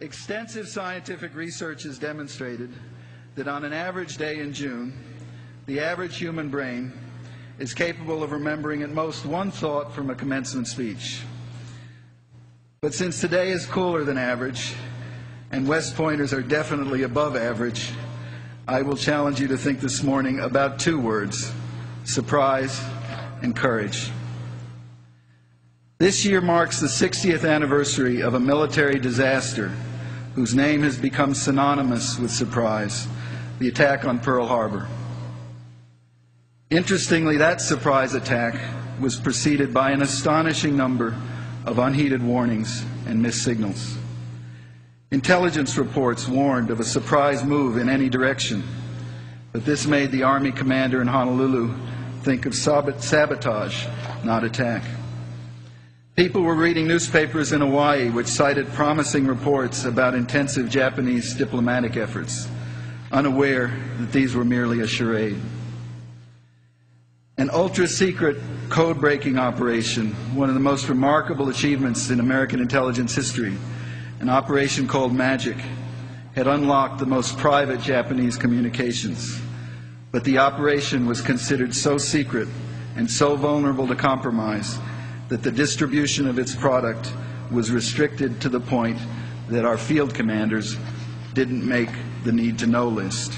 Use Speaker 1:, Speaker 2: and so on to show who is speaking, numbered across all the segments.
Speaker 1: Extensive scientific research has demonstrated that on an average day in June, the average human brain is capable of remembering at most one thought from a commencement speech. But since today is cooler than average, and West Pointers are definitely above average, I will challenge you to think this morning about two words: surprise and courage. This year marks the 60th anniversary of a military disaster whose name has become synonymous with surprise: the attack on Pearl Harbor. Interestingly, that surprise attack was preceded by an astonishing number of unheeded warnings and missed signals. Intelligence reports warned of a surprise move in any direction, but this made the Army commander in Honolulu think of sabotage, not attack. People were reading newspapers in Hawaii which cited promising reports about intensive Japanese diplomatic efforts, unaware that these were merely a charade. An ultra-secret code-breaking operation, one of the most remarkable achievements in American intelligence history, an operation called Magic, had unlocked the most private Japanese communications. But the operation was considered so secret and so vulnerable to compromise that the distribution of its product was restricted to the point that our field commanders didn't make the need-to-know list.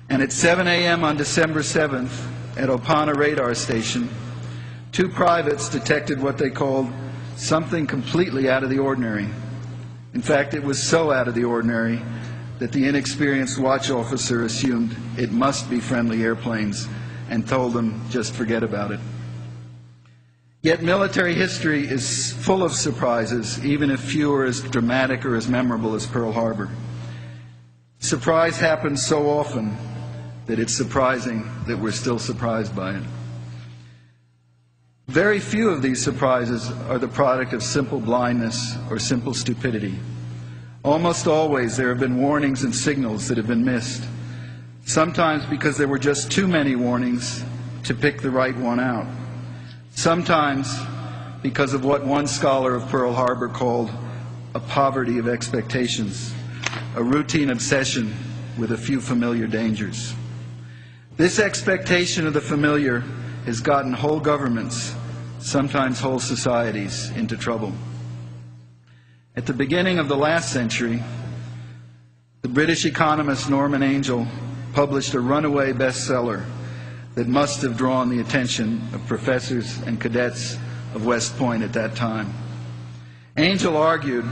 Speaker 1: And at 7 a.m. on December 7th, at Opana Radar Station, two privates detected what they called something completely out of the ordinary. In fact, it was so out of the ordinary that the inexperienced watch officer assumed it must be friendly airplanes and told them just forget about it. Yet military history is full of surprises, even if few are as dramatic or as memorable as Pearl Harbor. Surprise happens so often that it's surprising that we're still surprised by it. Very few of these surprises are the product of simple blindness or simple stupidity. Almost always there have been warnings and signals that have been missed, sometimes because there were just too many warnings to pick the right one out, sometimes because of what one scholar of Pearl Harbor called a poverty of expectations, a routine obsession with a few familiar dangers. This expectation of the familiar has gotten whole governments, sometimes whole societies, into trouble. At the beginning of the last century, the British economist Norman Angell published a runaway bestseller that must have drawn the attention of professors and cadets of West Point at that time. Angell argued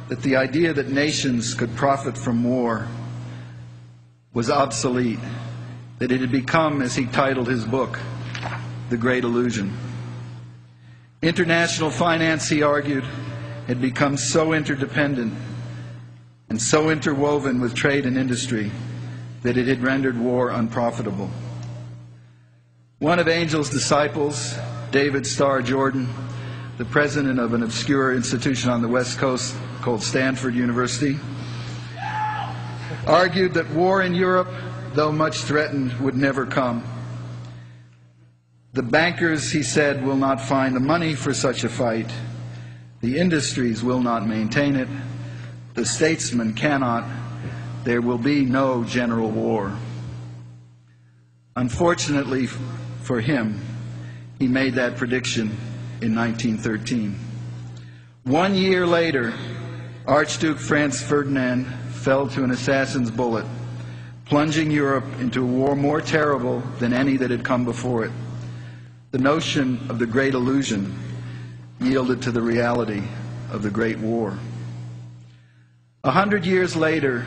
Speaker 1: that the idea that nations could profit from war was obsolete, that it had become, as he titled his book, The Great Illusion. International finance, he argued, had become so interdependent and so interwoven with trade and industry that it had rendered war unprofitable. One of Angell's disciples, David Starr Jordan, the president of an obscure institution on the West Coast called Stanford University, argued that war in Europe, though much threatened, would never come. The bankers, he said, will not find the money for such a fight. The industries will not maintain it. The statesmen cannot. There will be no general war. Unfortunately for him, he made that prediction in 1913. 1 year later, Archduke Franz Ferdinand fell to an assassin's bullet, plunging Europe into a war more terrible than any that had come before it. The notion of the Great Illusion yielded to the reality of the Great War. 100 years later,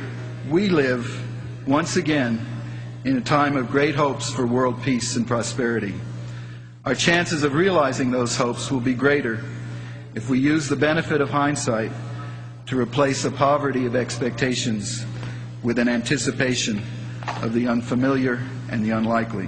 Speaker 1: we live, once again, in a time of great hopes for world peace and prosperity. Our chances of realizing those hopes will be greater if we use the benefit of hindsight to replace a poverty of expectations with an anticipation of the unfamiliar and the unlikely.